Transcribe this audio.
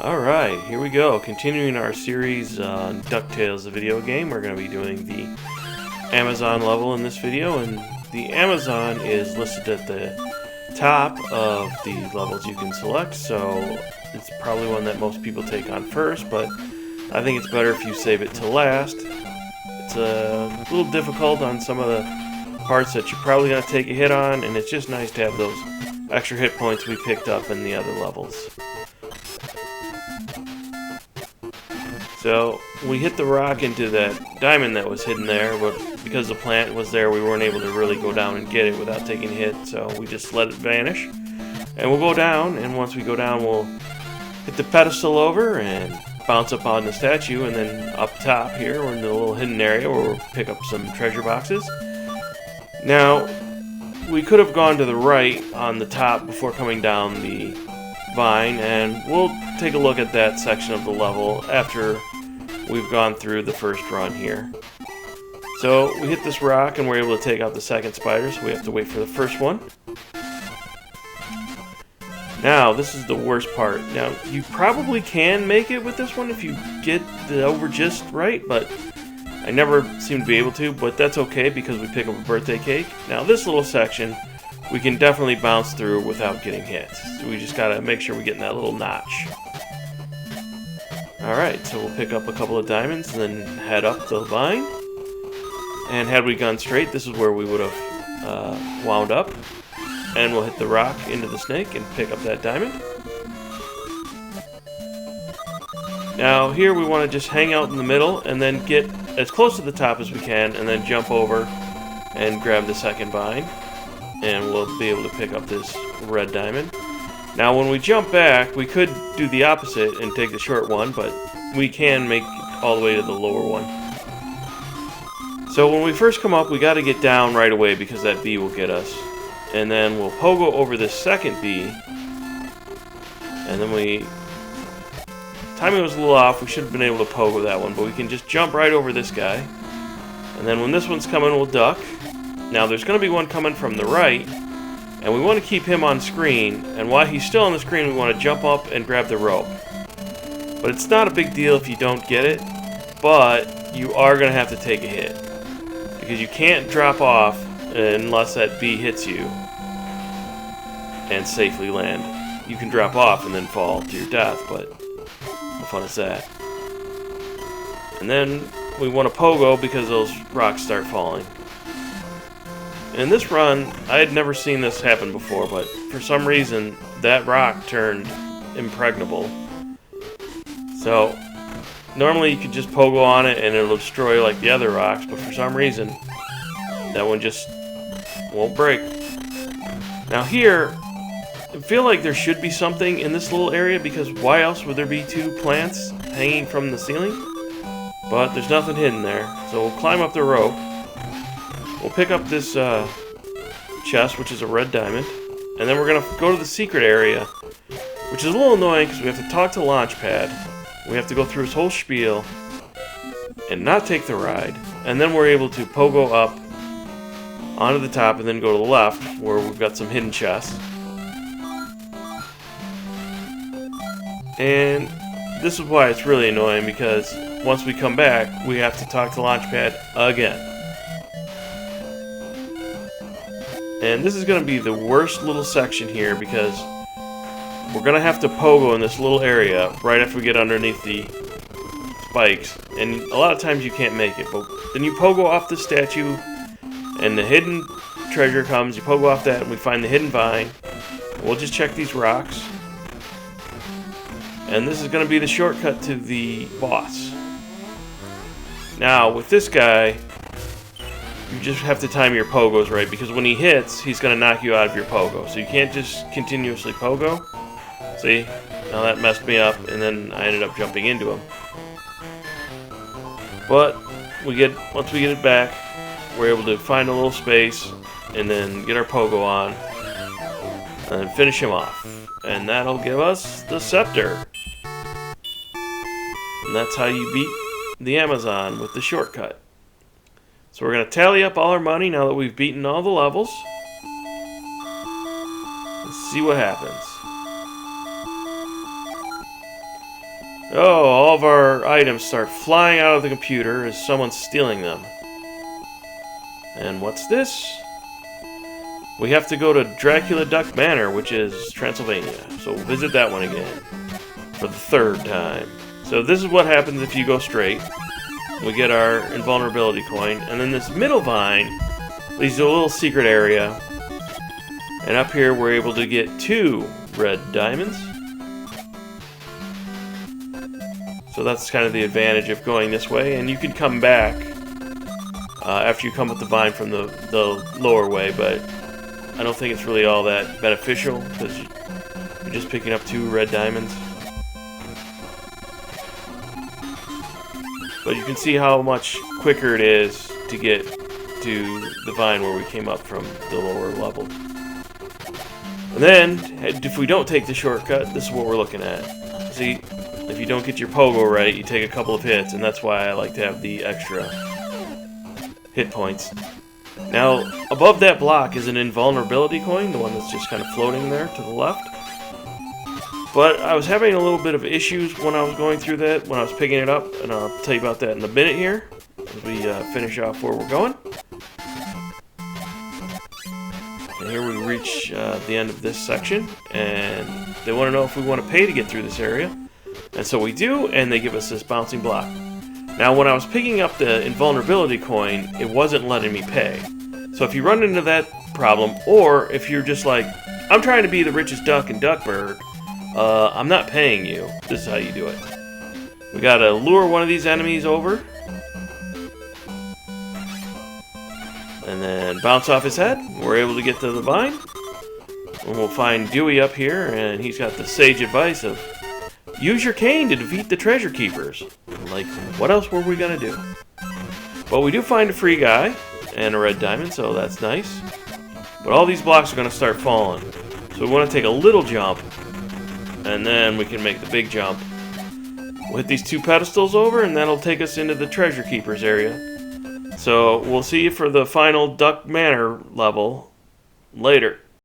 Alright, here we go. Continuing our series on DuckTales, the video game. We're going to be doing the Amazon level in this video, and the Amazon is listed at the top of the levels you can select, so it's probably one that most people take on first, but I think it's better if you save it to last. It's a little difficult on some of the parts that you're probably going to take a hit on, and it's just nice to have those extra hit points we picked up in the other levels. So we hit the rock into that diamond that was hidden there, but because the plant was there, we weren't able to really go down and get it without taking a hit, so we just let it vanish. And we'll go down, and once we go down, we'll hit the pedestal over and bounce up on the statue, and then up top here, we're in the little hidden area where we'll pick up some treasure boxes. Now, we could have gone to the right on the top before coming down the vine, and we'll take a look at that section of the level after we've gone through the first run here. So we hit this rock and we're able to take out the second spider, so we have to wait for the first one. Now this is the worst part. Now you probably can make it with this one if you get the over just right, but I never seem to be able to, but that's okay because we pick up a birthday cake. Now this little section we can definitely bounce through without getting hit. So we just gotta make sure we get in that little notch. Alright, so we'll pick up a couple of diamonds and then head up the vine. And had we gone straight, this is where we would have wound up. And we'll hit the rock into the snake and pick up that diamond. Now here we want to just hang out in the middle and then get as close to the top as we can and then jump over and grab the second vine. And we'll be able to pick up this red diamond. Now when we jump back, we could do the opposite and take the short one, but we can make all the way to the lower one. So when we first come up, we got to get down right away because that bee will get us. And then we'll pogo over this second bee. And then timing was a little off, we should have been able to pogo that one, but we can just jump right over this guy. And then when this one's coming, we'll duck. Now there's going to be one coming from the right, and we want to keep him on screen, and while he's still on the screen we want to jump up and grab the rope. But it's not a big deal if you don't get it, but you are going to have to take a hit. Because you can't drop off unless that bee hits you and safely land. You can drop off and then fall to your death, but how fun is that? And then we want to pogo because those rocks start falling. In this run, I had never seen this happen before, but for some reason, that rock turned impregnable. So, normally you could just pogo on it and it'll destroy like the other rocks, but for some reason, that one just won't break. Now here, I feel like there should be something in this little area, because why else would there be two plants hanging from the ceiling? But there's nothing hidden there, so we'll climb up the rope. We'll pick up this chest, which is a red diamond, and then we're going to go to the secret area, which is a little annoying because we have to talk to Launchpad. We have to go through his whole spiel and not take the ride, and then we're able to pogo up onto the top and then go to the left where we've got some hidden chests. And this is why it's really annoying, because once we come back, we have to talk to Launchpad again. And this is going to be the worst little section here because we're going to have to pogo in this little area right after we get underneath the spikes. And a lot of times you can't make it, but then you pogo off the statue and the hidden treasure comes. You pogo off that and we find the hidden vine. We'll just check these rocks. And this is going to be the shortcut to the boss. Now with this guy, you just have to time your pogos right, because when he hits, he's going to knock you out of your pogo. So you can't just continuously pogo. See? Now that messed me up, and then I ended up jumping into him. But once we get it back, we're able to find a little space, and then get our pogo on, and then finish him off. And that'll give us the scepter. And that's how you beat the Amazon with the shortcut. So we're going to tally up all our money now that we've beaten all the levels. Let's see what happens. Oh, all of our items start flying out of the computer as someone's stealing them. And what's this? We have to go to Dracula Duck Manor, which is Transylvania. So we'll visit that one again for the third time. So this is what happens if you go straight. We get our invulnerability coin, and then this middle vine leads to a little secret area. And up here we're able to get 2 red diamonds. So that's kind of the advantage of going this way, and you can come back after you come with the vine from the lower way, but I don't think it's really all that beneficial because you're just picking up 2 red diamonds. But you can see how much quicker it is to get to the vine where we came up from the lower level. And then, if we don't take the shortcut, this is what we're looking at. See, if you don't get your pogo right, you take a couple of hits, and that's why I like to have the extra hit points. Now, above that block is an invulnerability coin, the one that's just kind of floating there to the left. But I was having a little bit of issues when I was going through that, when I was picking it up, and I'll tell you about that in a minute here, as we finish off where we're going. And here we reach the end of this section, and they want to know if we want to pay to get through this area. And so we do, and they give us this bouncing block. Now, when I was picking up the invulnerability coin, it wasn't letting me pay. So if you run into that problem, or if you're just like, I'm trying to be the richest duck in Duckburg, I'm not paying you. This is how you do it. We gotta lure one of these enemies over, and then bounce off his head. We're able to get to the vine. And we'll find Dewey up here, and he's got the sage advice of use your cane to defeat the treasure keepers. Like, what else were we gonna do? But we do find a free guy and a red diamond, so that's nice. But all these blocks are gonna start falling. So we want to take a little jump, and then we can make the big jump. We'll hit these 2 pedestals over, and that'll take us into the treasure keepers area. So we'll see you for the final Duck Manor level later.